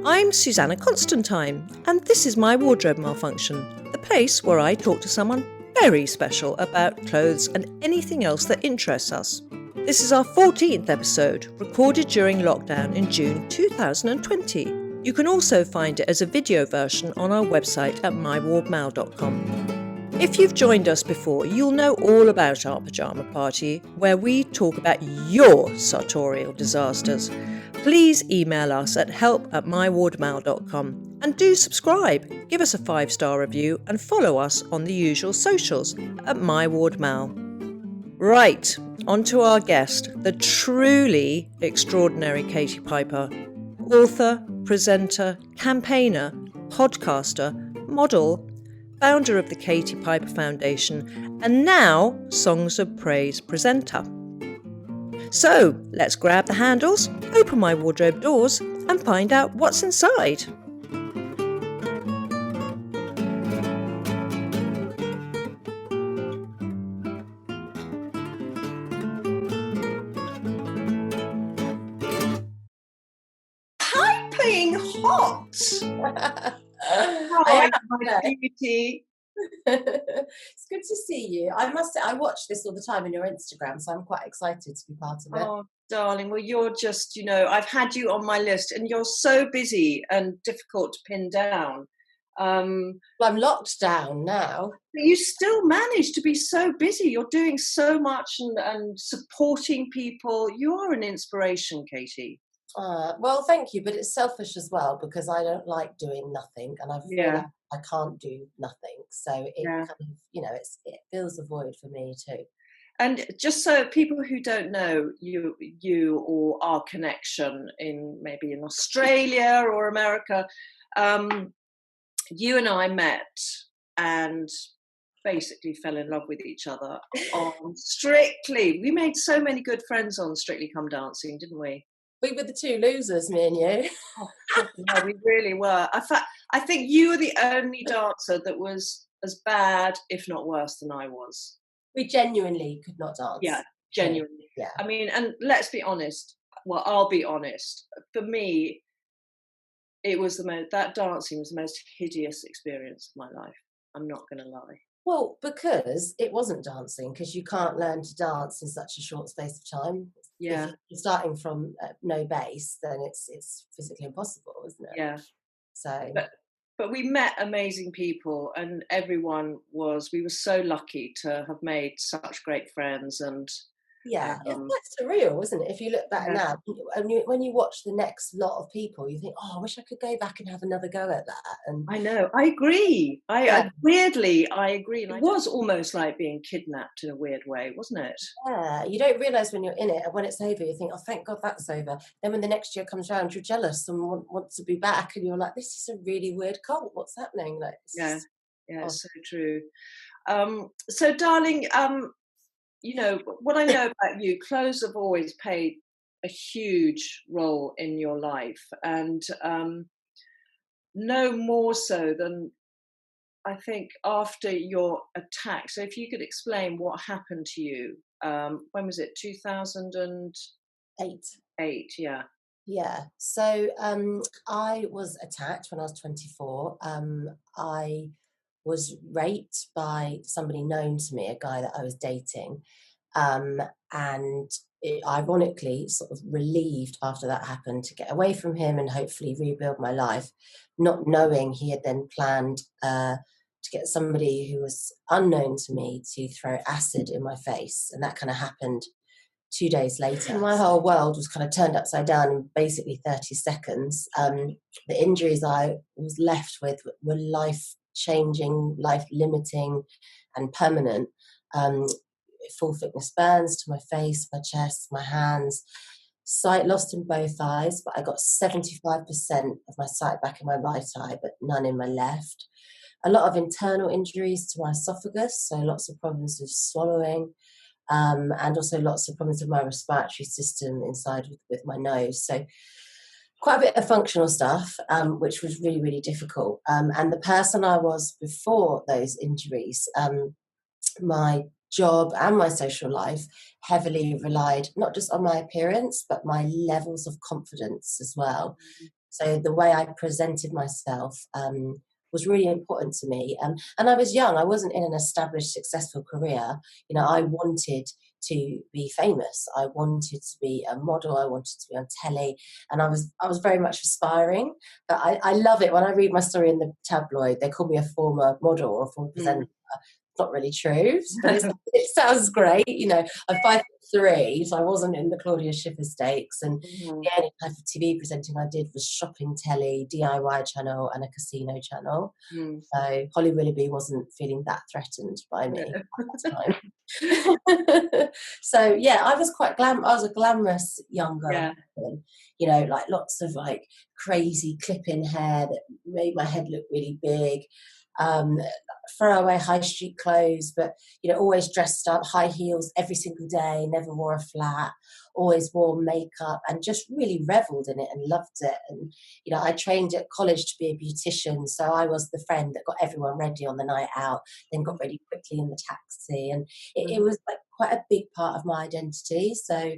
I'm Susannah Constantine, and this is My Wardrobe Malfunction, the place where I talk to someone very special about clothes and anything else that interests us. This is our 14th episode, recorded during lockdown in June 2020. You can also find it as a video version on our website at mywardmal.com. If you've joined us before, you'll know all about our pyjama party, where we talk about your sartorial disasters. Please email us at help@mywardmal.com and do subscribe, give us a 5-star review and follow us on the usual socials at mywardmal. Right, on to our guest, the truly extraordinary Katie Piper, author, presenter, campaigner, podcaster, model, founder of the Katie Piper Foundation, and now Songs of Praise presenter. So let's grab the handles, open my wardrobe doors, and find out what's inside. Piping hot! Hi, my beauty. It's good to see you. I must say, I watch this all the time on your Instagram, so I'm quite excited to be part of it. Oh, darling, well, you're just, I've had you on my list, and you're so busy and difficult to pin down. Well, I'm locked down now. But you still manage to be so busy. You're doing so much and supporting people. You are an inspiration, Katie. Well, thank you, but it's selfish as well because I don't like doing nothing, and I feel like I can't do nothing. So it kind of, it fills a void for me too. And just so people who don't know you or our connection maybe in Australia or America, you and I met and basically fell in love with each other on Strictly. We made so many good friends on Strictly Come Dancing, didn't we? We were the two losers, me and you. Oh, no, we really were. In fact, I think you were the only dancer that was as bad, if not worse, than I was. We genuinely could not dance. Yeah, genuinely. Yeah. I mean, and let's be honest. Well, I'll be honest. For me, that dancing was the most hideous experience of my life. I'm not going to lie. Well, because it wasn't dancing, because you can't learn to dance in such a short space of time. Yeah. If you're starting from no base, then it's physically impossible, isn't it? Yeah. So. But we met amazing people, and we were so lucky to have made such great friends. And yeah, it's quite surreal, isn't it? If you look back now, and when you watch the next lot of people, you think, oh, I wish I could go back and have another go at that. And I know, I agree. Weirdly, I agree. And it was almost like being kidnapped in a weird way, wasn't it? Yeah, you don't realise when you're in it, and when it's over, you think, oh, thank God that's over. Then when the next year comes around, you're jealous and want to be back, and you're like, this is a really weird cult. What's happening? Like, it's so true. So, darling, what I know about you, clothes have always played a huge role in your life, and no more so than I think after your attack. So if you could explain what happened to you, when was it? 2008? 8, yeah. Yeah. So I was attacked when I was 24. I was raped by somebody known to me, a guy that I was dating. And ironically, sort of relieved after that happened to get away from him and hopefully rebuild my life, not knowing he had then planned to get somebody who was unknown to me to throw acid in my face. And that kind of happened 2 days later. My whole world was kind of turned upside down in basically 30 seconds. The injuries I was left with were life-changing, life-limiting and permanent. Full thickness burns to my face, my chest, my hands, sight lost in both eyes, but I got 75% of my sight back in my right eye, but none in my left. A lot of internal injuries to my esophagus, so lots of problems with swallowing, and also lots of problems with my respiratory system inside with my nose. So quite a bit of functional stuff, which was really, really difficult. And the person I was before those injuries, my job and my social life heavily relied not just on my appearance, but my levels of confidence as well. So the way I presented myself was really important to me. And I was young. I wasn't in an established, successful career. You know, I wanted to be famous. I wanted to be a model. I wanted to be on telly, and I was very much aspiring. But I love it when I read my story in the tabloid. They call me a former model or a former presenter. Not really true, but it sounds great. You know, I'm 5'3", so I wasn't in the Claudia Schiffer stakes, and the only type of TV presenting I did was shopping telly, DIY channel, and a casino channel. So Holly Willoughby wasn't feeling that threatened by me at that time. So yeah, I was I was a glamorous young girl. You know, like lots of like crazy clip-in hair that made my head look really big. Throwaway high street clothes, but you know, always dressed up, high heels every single day, never wore a flat, always wore makeup, and just really reveled in it and loved it. And you know, I trained at college to be a beautician, so I was the friend that got everyone ready on the night out, then got ready quickly in the taxi, and it was like quite a big part of my identity. So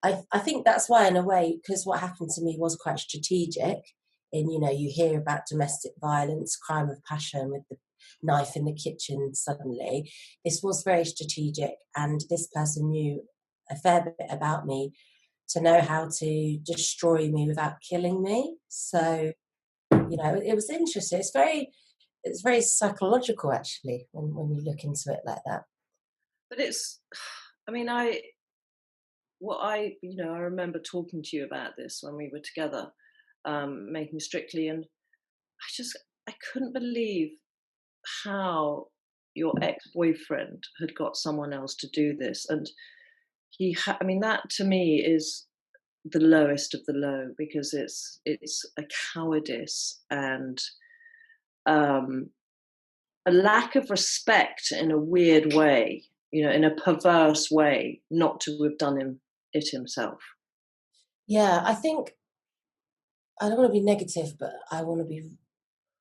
I think that's why, in a way, because what happened to me was quite strategic. And you know, you hear about domestic violence, crime of passion with the knife in the kitchen suddenly. This was very strategic, and this person knew a fair bit about me to know how to destroy me without killing me. So, you know, it was interesting. It's very psychological, actually, when you look into it like that. But it's, I mean, you know, I remember talking to you about this when we were together, making Strictly, and I couldn't believe how your ex-boyfriend had got someone else to do this. And I mean, that to me is the lowest of the low, because it's a cowardice and a lack of respect in a weird way, you know, in a perverse way, not to have done it himself. Yeah, I think I don't want to be negative, but I want to be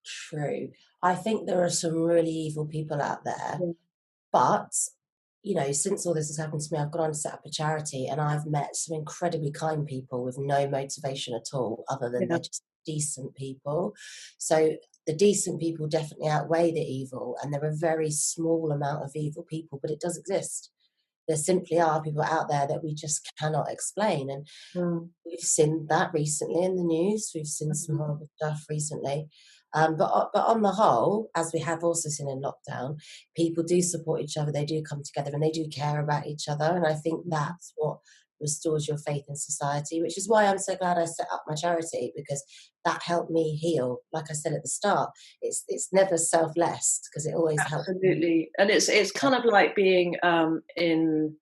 true. I think there are some really evil people out there, but you know, since all this has happened to me, I've gone on to set up a charity, and I've met some incredibly kind people with no motivation at all, other than they're just decent people. So the decent people definitely outweigh the evil, and there are a very small amount of evil people, but it does exist. There simply are people out there that we just cannot explain, and we've seen that recently in the news. We've seen some horrible stuff recently. But on the whole, as we have also seen in lockdown, people do support each other, they do come together, and they do care about each other. And I think that's what restores your faith in society, which is why I'm so glad I set up my charity, because that helped me heal. Like I said at the start, it's never selfless, because it always helps. Absolutely. And it's kind of like being in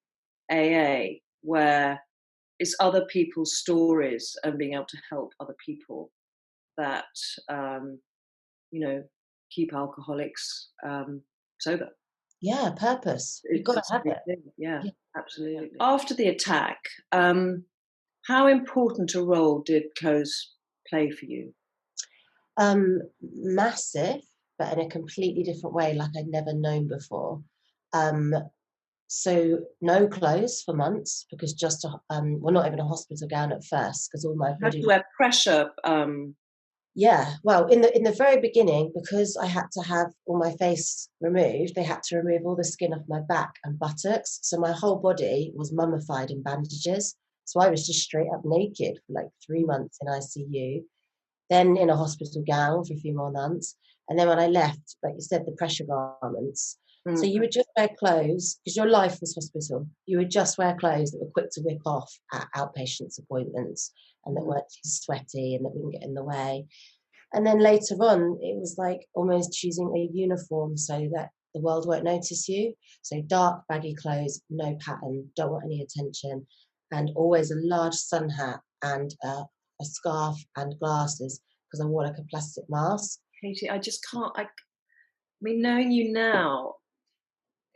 AA, where it's other people's stories and being able to help other people that you know, keep alcoholics sober. Yeah, purpose. You've got to have it. Yeah, absolutely. After the attack, how important a role did clothes play for you? Massive, but in a completely different way, like I'd never known before. So no clothes for months, because just well, not even a hospital gown at first, because all my body. You had to wear pressure. Yeah, well, in the very beginning, because I had to have all my face removed, they had to remove all the skin off my back and buttocks, so my whole body was mummified in bandages. So I was just straight up naked for like 3 months in ICU, then in a hospital gown for a few more months, and then when I left, like you said, the pressure garments. So you would just wear clothes, because your life was hospital. You would just wear clothes that were quick to whip off at outpatients appointments, and that weren't too sweaty and that wouldn't get in the way. And then later on, it was like almost choosing a uniform so that the world won't notice you. So dark, baggy clothes, no pattern, don't want any attention, and always a large sun hat and a scarf and glasses, because I wore like a plastic mask. Katie, I just can't. I mean, knowing you now,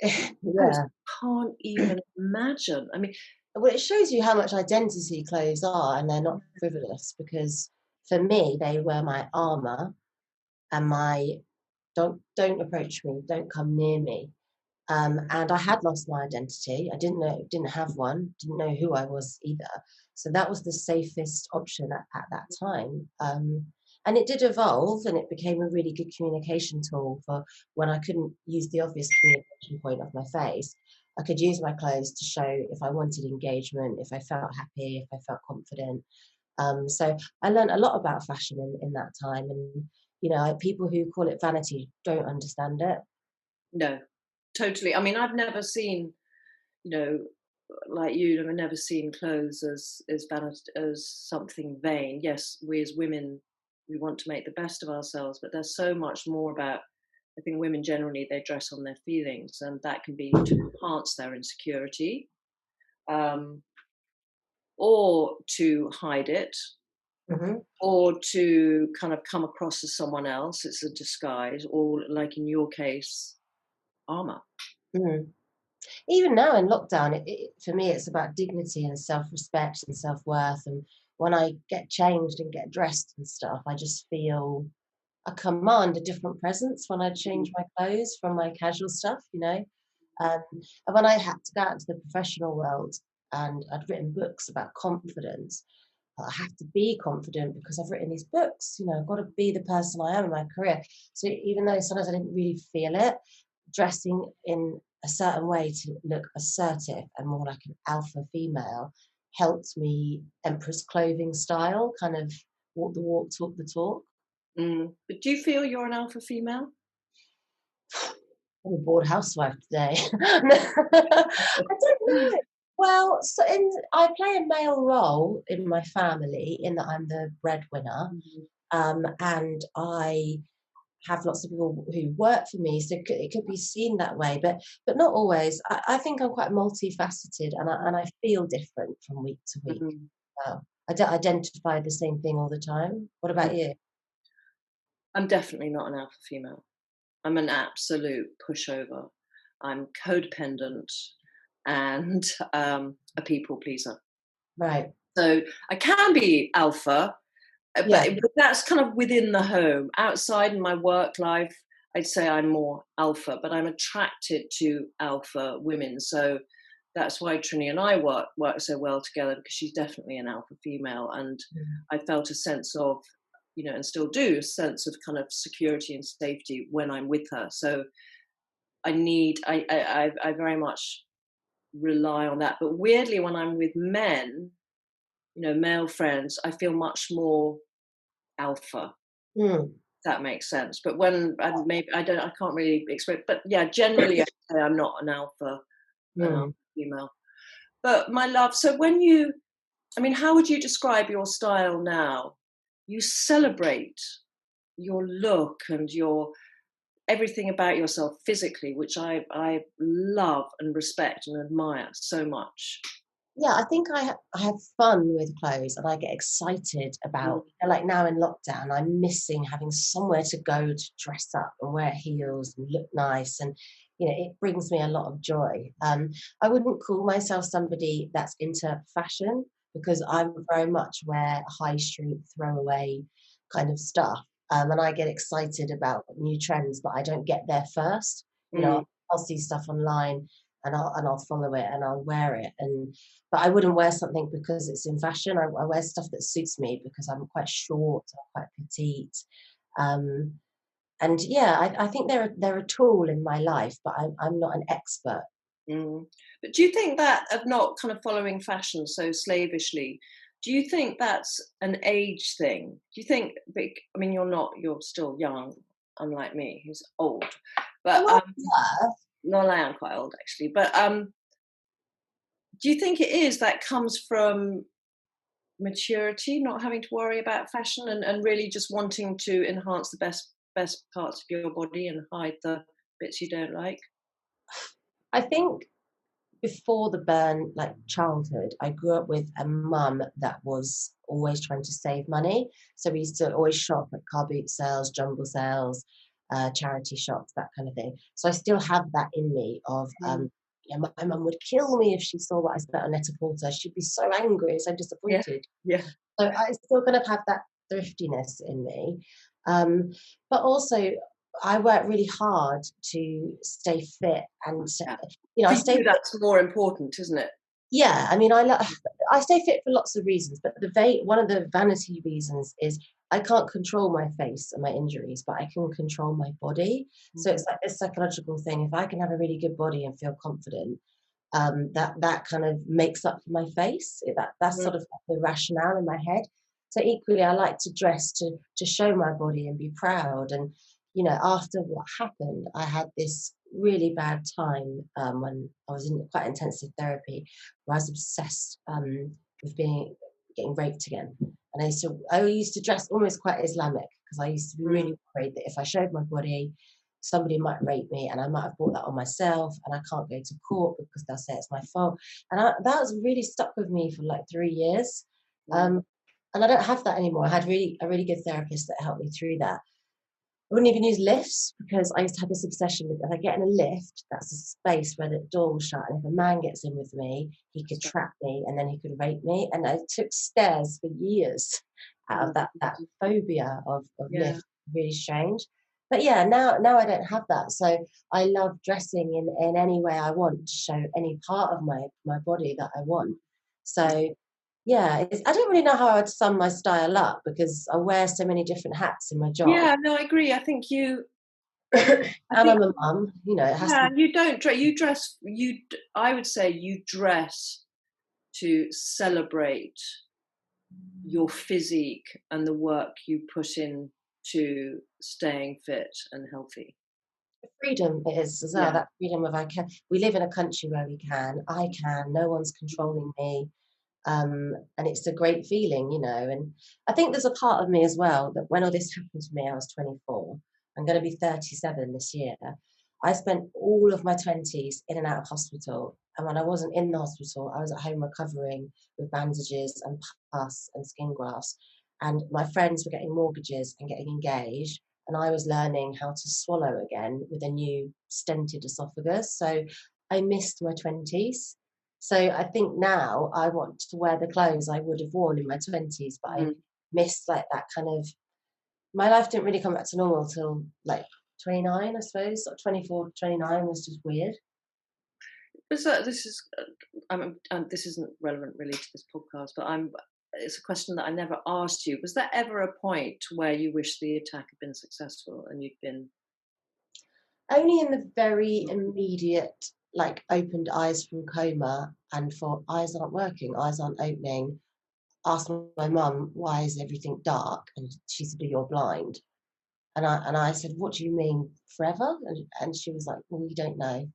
Yeah. I can't even imagine. I mean, well, it shows you how much identity clothes are, and they're not frivolous, because for me, they were my armor and my don't approach me, don't come near me. And I had lost my identity. I didn't have one, didn't know who I was either. So that was the safest option at that time. And it did evolve, and it became a really good communication tool for when I couldn't use the obvious communication point of my face. I could use my clothes to show if I wanted engagement, if I felt happy, if I felt confident. So I learned a lot about fashion in that time. And, people who call it vanity don't understand it. No, totally. I mean, I've never seen, you know, like you, I've never seen clothes as something vain. Yes, we as women, we want to make the best of ourselves, but there's so much more about. I think women generally, they dress on their feelings, and that can be to enhance their insecurity, um, or to hide it, Hmm. or to kind of come across as someone else. It's a disguise, or like in your case, armor. Mm. Even now in lockdown, for me, it's about dignity and self-respect and self-worth. And when I get changed and get dressed and stuff, I just feel I command a different presence when I change my clothes from my casual stuff. And when I had to go out into the professional world and I'd written books about confidence, I have to be confident because I've written these books. I've got to be the person I am in my career. So even though sometimes I didn't really feel it, dressing in a certain way to look assertive and more like an alpha female helped me empress clothing style, kind of walk the walk, talk the talk. But do you feel you're an alpha female? I'm a bored housewife today. I don't know. Well, I play a male role in my family in that I'm the breadwinner, Mhm. and I have lots of people who work for me, so it could be seen that way, but not always. I think I'm quite multifaceted, and I feel different from week to week. Mhm. I don't identify the same thing all the time. What about you? I'm definitely not an alpha female. I'm an absolute pushover. I'm codependent and a people pleaser. Right. So I can be alpha, Yeah. but that's kind of within the home. Outside in my work life, I'd say I'm more alpha, but I'm attracted to alpha women. So that's why Trini and I work so well together, because she's definitely an alpha female, and Mm. I felt a sense of, and still do, a sense of kind of security and safety when I'm with her. So I very much rely on that. But weirdly, when I'm with men, male friends, I feel much more alpha. Mm. That makes sense. But when I can't really explain. But yeah, generally, I say I'm not an alpha Mm. female. But my love, so how would you describe your style now? You celebrate your look and your everything about yourself physically, which I love and respect and admire so much. Yeah, I think I have fun with clothes, and I get excited Mm, about, like now in lockdown, I'm missing having somewhere to go to dress up and wear heels and look nice, and it brings me a lot of joy. I wouldn't call myself somebody that's into fashion because I'm very much wear high street throwaway kind of stuff, and I get excited about new trends, but I don't get there first. mm, I'll see stuff online and I'll follow it and I'll wear it, but I wouldn't wear something because it's in fashion. I wear stuff that suits me because I'm quite short, I'm quite petite. Um, and yeah, I think they're a tool in my life, but I'm not an expert. mm. But do you think that of not kind of following fashion so slavishly, do you think that's an age thing? Do you think, you're still young, unlike me, who's old, Oh, but well, yeah. well, I am quite old actually, but do you think it is that comes from maturity, not having to worry about fashion, and really just wanting to enhance the best parts of your body and hide the bits you don't like? I think before the burn, like childhood, I grew up with a mum that was always trying to save money. So we used to always shop at car boot sales, jumble sales, charity shops, that kind of thing. So I still have that in me of, Mm. yeah, my mum would kill me if she saw what I spent on Net-a-Porter. She'd be so angry, so Yeah, disappointed. yeah. So I still kind of have that thriftiness in me. Um, but also, I work really hard to stay fit and Yeah. I For stay you, fit. that's more important, isn't it? Yeah, I mean, I stay fit for lots of reasons, but one of the vanity reasons is I can't control my face and my injuries, but I can control my body. So Mhm. it's like a psychological thing. If I can have a really good body and feel confident, that kind of makes up for my face. That's Mhm. sort of the rationale in my head. So equally, I like to dress to show my body and be proud. And after what happened, I had this really bad time when I was in quite intensive therapy, where I was obsessed with getting raped again. And I used to dress almost quite Islamic because I used to be Mm. really worried that if I showed my body, somebody might rape me, and I might have brought that on myself, and I can't go to court because they'll say it's my fault. And that was really stuck with me for like 3 years. Mm. Um, and I don't have that anymore. I had a really good therapist that helped me through that. I wouldn't even use lifts because I used to have this obsession with if I get in a lift, that's a space where the door will shut. And if a man gets in with me, he could So, trap me and then he could rape me. And I took stairs for years out of that phobia of yeah. lift. Really strange. But yeah, now I don't have that. So I love dressing in any way I want to show any part of my body that I want. So yeah, I don't really know how I'd sum my style up because I wear so many different hats in my job. Yeah, no, I agree. I think And I think I'm a mum, it has to yeah, be. you don't dress. You dress. I would say you dress to celebrate your physique and the work you put in to staying fit and healthy. Freedom it is as well, Yeah. that freedom of we live in a country where I can, no one's controlling me. And it's a great feeling, and I think there's a part of me as well that when all this happened to me, I was 24. I'm going to be 37 this year. I spent all of my 20s in and out of hospital. And when I wasn't in the hospital, I was at home recovering with bandages and pus and skin grafts. And my friends were getting mortgages and getting engaged. And I was learning how to swallow again with a new stented esophagus. So I missed my 20s. So I think now I want to wear the clothes I would have worn in my 20s, but I Mm. missed like that kind of. My life didn't really come back to normal till like 29, I suppose. Or 24, 29 was just weird. This is this isn't relevant really to this podcast, but it's a question that I never asked you. Was there ever a point where you wish the attack had been successful and you'd been? Only in the very immediate, like opened eyes from coma and thought eyes aren't working, eyes aren't opening. Asked my mum, why is everything dark? And she said, you're blind. And I said, what do you mean forever? And she was like, well, we don't know.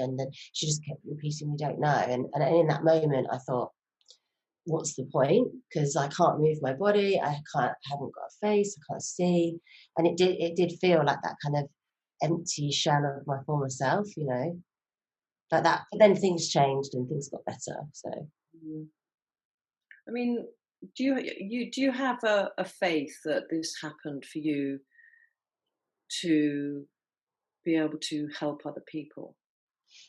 And then she just kept repeating, we don't know. And in that moment, I thought, what's the point? Because I can't move my body, haven't got a face, I can't see. And it did feel like that kind of empty shell of my former self, like that. But then things changed and things got better. So Mm. I mean, do you have a faith that this happened for you to be able to help other people?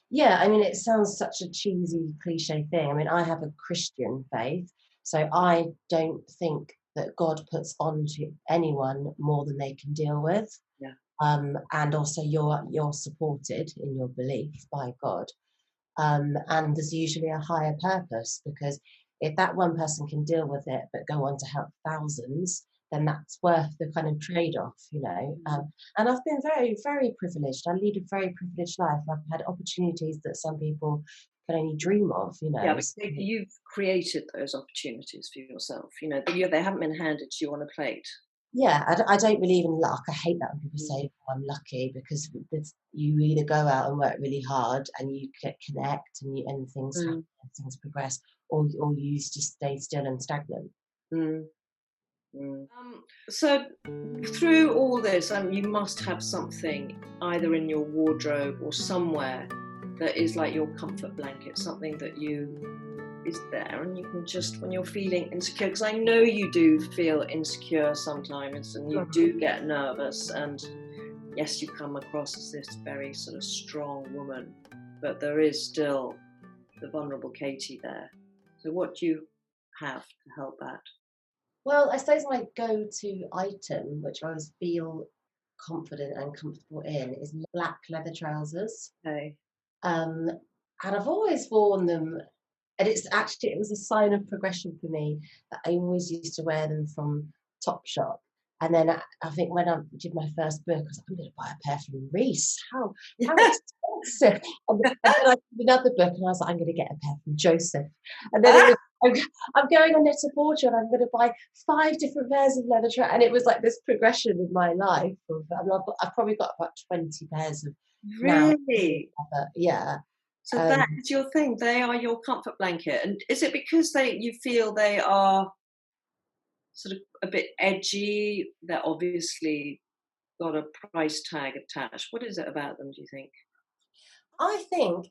yeah, I mean, it sounds such a cheesy cliche thing. I mean, I have a Christian faith, so I don't think that God puts onto anyone more than they can deal with. Yeah. And also you're supported in your belief by God. And there's usually a higher purpose because if that one person can deal with it but go on to help thousands, then that's worth the kind of trade-off. And I've been very, very privileged. I lead a very privileged life. I've had opportunities that some people can only dream of. Yeah, but you've created those opportunities for yourself. They haven't been handed to you on a plate. Yeah, I don't believe in luck. I hate that when people Mm. say, oh, I'm lucky, because you either go out and work really hard and you connect and things happen, Mm. things progress, or you just stay still and stagnant. Mm. Mm. So, through all this, you must have something either in your wardrobe or somewhere that is like your comfort blanket, something that is there, and you can just, when you're feeling insecure, because I know you do feel insecure sometimes, and you do get nervous, and yes, you come across as this very sort of strong woman, but there is still the vulnerable Katie there. So, what do you have to help that? Well, I suppose my go-to item, which I always feel confident and comfortable in is black leather trousers. Okay. And I've always worn them, and it was a sign of progression for me that I always used to wear them from Topshop. And then I think when I did my first book, I was like, I'm going to buy a pair from Reese. How expensive! And then I did another book, and I was like, I'm going to get a pair from Joseph. And then it was, I'm going on Net-a-Porter, and I'm going to buy 5 different pairs of leather trousers. And it was like this progression in my life. I've probably got about 20 pairs of now. Really? Yeah. So that is your thing. They are your comfort blanket. And is it because you feel they are sort of a bit edgy? They're obviously got a price tag attached. What is it about them, do you think? I think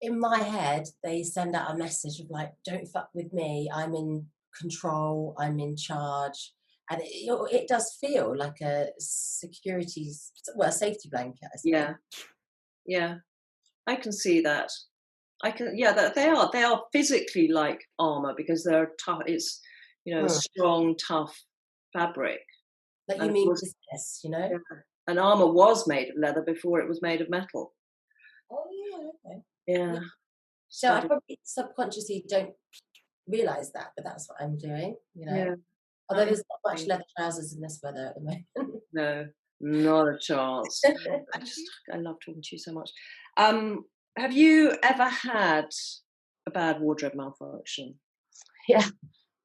in my head they send out a message of like, don't fuck with me, I'm in control, I'm in charge. And it does feel like a a safety blanket, I suppose. Yeah, I can see that. That they are physically like armor because they're tough. It's, strong, tough fabric. Like, you And mean business, yeah, and armor was made of leather before it was made of metal. Oh yeah, okay. Yeah. So I probably subconsciously don't realise that, but that's what I'm doing, Yeah. Although there's not much leather trousers in this weather at the moment. No, not a chance. I love talking to you so much. Have you ever had a bad wardrobe malfunction? Yeah,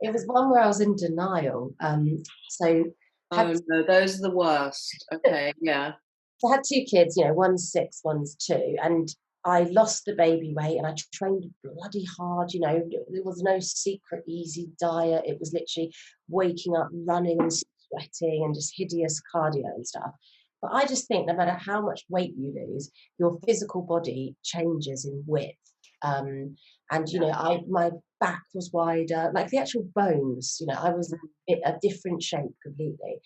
it was one where I was in denial. So Oh no, those are the worst. Okay, yeah. So I had 2 kids, one's 6, one's 2, and I lost the baby weight and I trained bloody hard, there was no secret easy diet. It was literally waking up, running and sweating and just hideous cardio and stuff. But I just think no matter how much weight you lose, your physical body changes in width. My back was wider, like the actual bones, I was a different shape completely.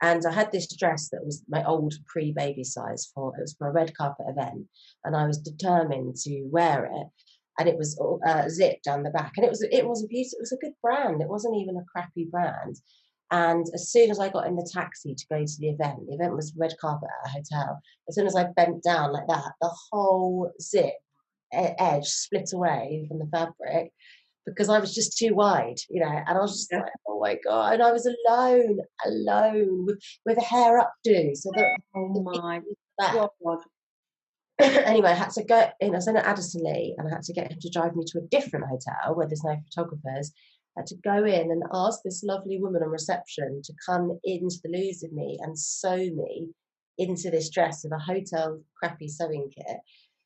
And I had this dress that was my old pre-baby size it was for a red carpet event, and I was determined to wear it. And it was zipped down the back, and it was a good brand. It wasn't even a crappy brand. And as soon as I got in the taxi to go to the event was red carpet at a hotel. As soon as I bent down like that, the whole zip edge split away from the fabric, because I was just too wide, and I was just like, oh my God. And I was alone with a hair updo. So that, oh my God. Anyway, I had to go in. I was in at Addison Lee, and I had to get him to drive me to a different hotel where there's no photographers. I had to go in and ask this lovely woman on reception to come into the loo with me and sew me into this dress with a hotel crappy sewing kit.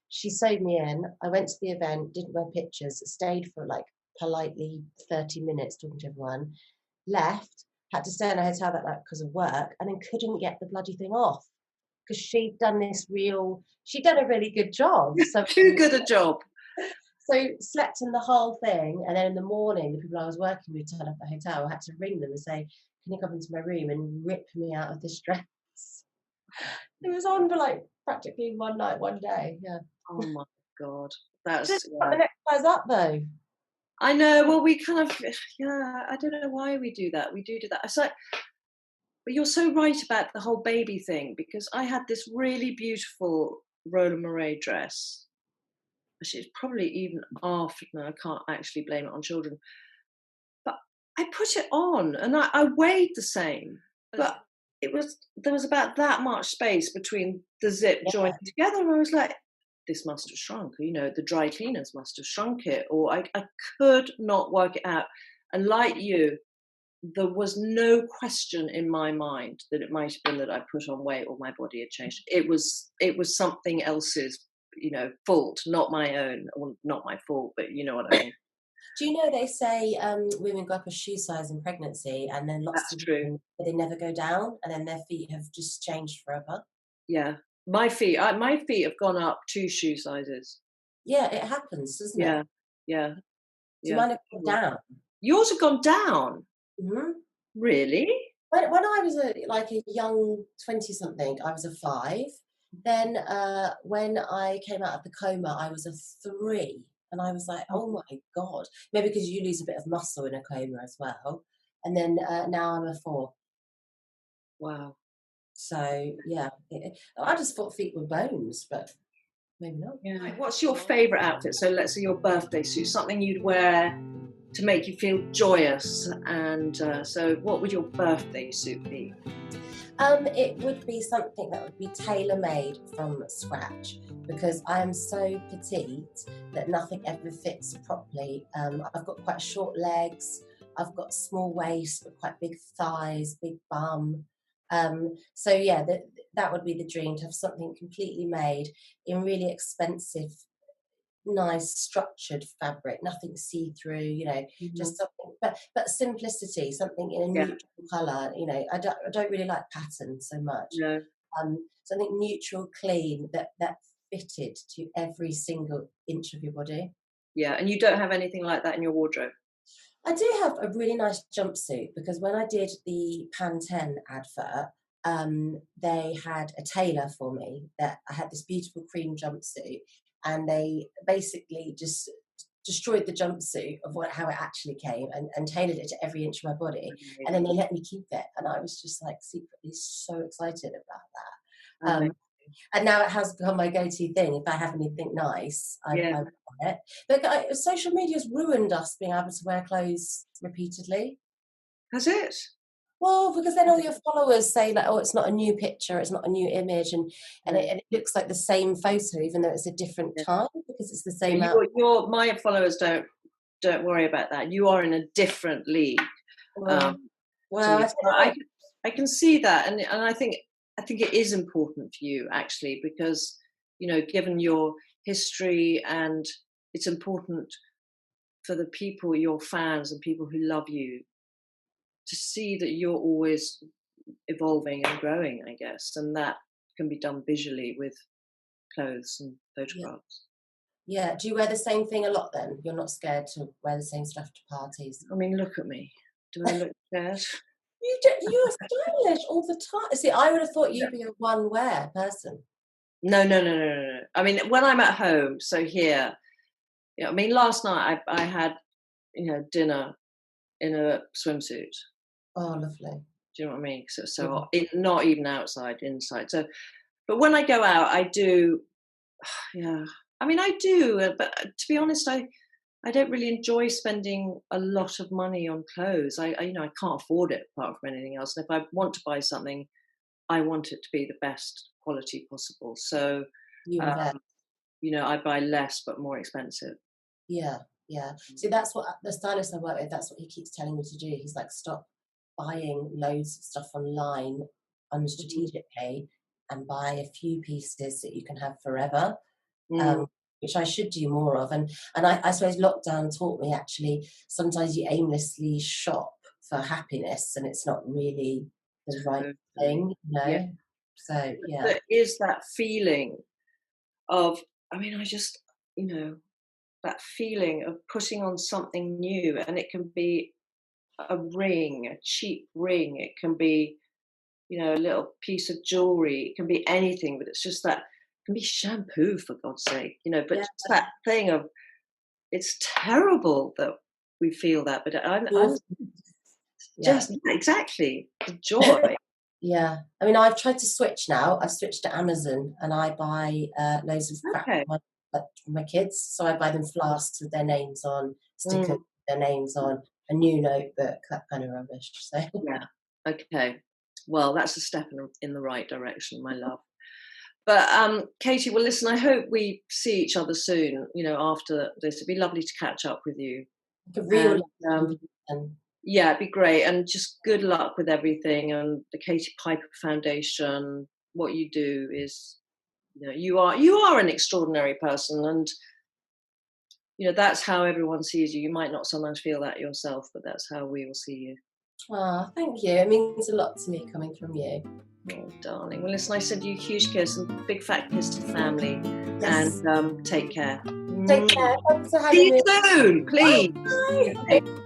She sewed me in. I went to the event, didn't wear pictures, stayed for like politely 30 minutes talking to everyone, left, had to stay in a hotel that night because of work, and then couldn't get the bloody thing off because she'd done a really good job. So too good a job. So slept in the whole thing, and then in the morning, the people I was working with turned up at the hotel. I had to ring them and say, can you come into my room and rip me out of this dress? It was on for like practically one night, one day. Yeah. Oh my God. Just got the next size up though. I know. Well, we kind of, I don't know why we do that. We do that. It's like, but you're so right about the whole baby thing, because I had this really beautiful Roland Mouret dress. Actually, it's probably even after, no, I can't actually blame it on children. But I put it on and I weighed the same, but there was about that much space between the zip joining together. And I was like, this must have shrunk, the dry cleaners must have shrunk it, or I could not work it out. And like you, there was no question in my mind that it might have been that I put on weight or my body had changed. It was something else's, fault, not my own. Well, not my fault, but you know what I mean. Do you know they say women go up a shoe size in pregnancy, and then lots of women, they never go down, and then their feet have just changed forever? Yeah, my feet have gone up 2 shoe sizes. Yeah, it happens, doesn't it? Yeah. Do mine have gone down? Yours have gone down? Mm-hmm. Really? When I was a young 20-something, I was a 5. Then when I came out of the coma, I was a 3. And I was like, oh my God. Maybe because you lose a bit of muscle in a coma as well. And then now I'm a 4. Wow. So yeah, I just thought feet were bones, but maybe not. Yeah. What's your favourite outfit? So let's say your birthday suit, something you'd wear to make you feel joyous. And so what would your birthday suit be? It would be something that would be tailor-made from scratch, because I am so petite that nothing ever fits properly. I've got quite short legs, I've got small waist, but quite big thighs, big bum. So yeah, that would be the dream, to have something completely made in really expensive, nice structured fabric, nothing see-through, just something, but simplicity, something in a neutral colour. I don't really like patterns so much. No. Something neutral, clean, that fitted to every single inch of your body. Yeah, and you don't have anything like that in your wardrobe? I do have a really nice jumpsuit, because when I did the Pantene advert, they had a tailor for me, that I had this beautiful cream jumpsuit, and they basically just destroyed the jumpsuit of how it actually came, and tailored it to every inch of my body. And then they let me keep it, and I was just like secretly so excited about that. And now it has become my go-to thing. If I have anything nice, I wear it. But social media's ruined us being able to wear clothes repeatedly. Has it? Well, because then all your followers say like, "Oh, it's not a new picture, it's not a new image," and it looks like the same photo, even though it's a different time, because it's the same. My followers don't worry about that. You are in a different league. Well, I can see that, and I think it is important for you, actually, because given your history, and it's important for the people, your fans and people who love you, to see that you're always evolving and growing, I guess, and that can be done visually with clothes and photographs. Yeah. Do you wear the same thing a lot then? You're not scared to wear the same stuff to parties? I mean, look at me. Do I look scared? You're stylish all the time. See, I would have thought you'd be a one-wear person. No. I mean, when I'm at home, so here, I mean, last night I had, dinner in a swimsuit. Oh, lovely. Do you know what I mean? So not even outside, inside. So, but when I go out, I do, I mean, I do, but to be honest, I don't really enjoy spending a lot of money on clothes. I can't afford it apart from anything else. And if I want to buy something, I want it to be the best quality possible. So, I buy less but more expensive. Yeah. See, that's what the stylist I work with, that's what he keeps telling me to do. He's like, stop buying loads of stuff online unstrategically, and buy a few pieces that you can have forever. Which I should do more of. And I suppose lockdown taught me, actually, sometimes you aimlessly shop for happiness and it's not really the right thing, Yeah. So, yeah. There is that feeling of, I mean, that feeling of putting on something new, and it can be a ring, a cheap ring. It can be, a little piece of jewelry. It can be anything, but it's just that. It can be shampoo, for God's sake, but it's that thing of, it's terrible that we feel that, but I'm just exactly the joy. Yeah, I mean, I've tried to switch now. I've switched to Amazon, and I buy loads of crap for my kids. So I buy them flasks with their names on, stickers with their names on, a new notebook, that kind of rubbish. So Okay, well, that's a step in the right direction, my love. But Katie, well, listen, I hope we see each other soon, after this. It'd be lovely to catch up with you. Yeah, it'd be great. And just good luck with everything. And the Katie Piper Foundation, what you do is, you are an extraordinary person. And, that's how everyone sees you. You might not sometimes feel that yourself, but that's how we will see you. Oh, thank you. It means a lot to me coming from you. Oh, darling. Well, listen, I send you a huge kiss and big fat kiss to the family. Yes. And take care. Take care. Thanks for having me. See you soon, please. Bye.